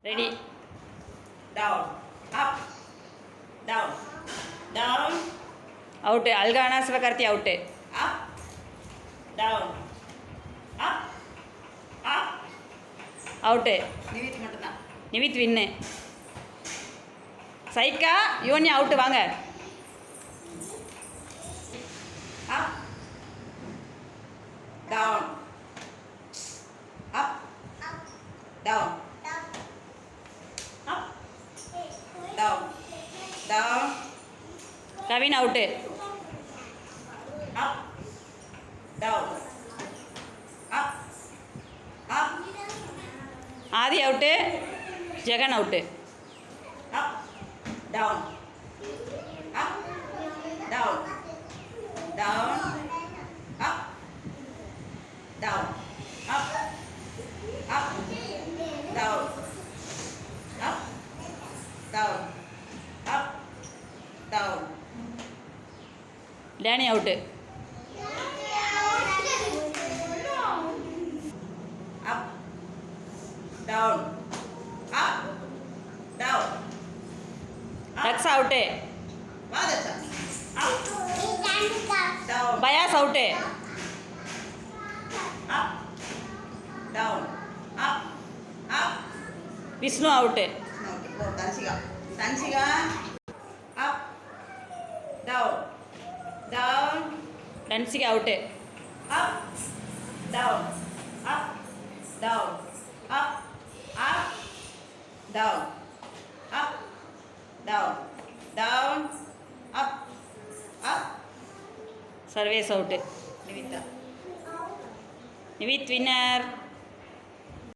Ready. down, up, down, down, out. Alkana Sivakarthi out. up, down, up, up. Out. Nivith மட்டும்தான். நிவித் வின்னு. சைக்கா யோனி out. வாங்க. up, down, up, down, up, down, down, Kavin out. up, down, up, up, Aadhi out. Jegan out. up, down, up, down, down, up, down, up, up, down, up, down, up, down. Danny out. Up, down, up, down, Raks out. Vadasha. Up, down, Fayas out. up, down, up, up. Vishnu out. Okay, go, Tansiga. Tansiga. Up, down, down, Ransika out. up, down, up, down, up, up, down, up, down, down, up, up. Sarvesh out. Nivita. Nivith winner.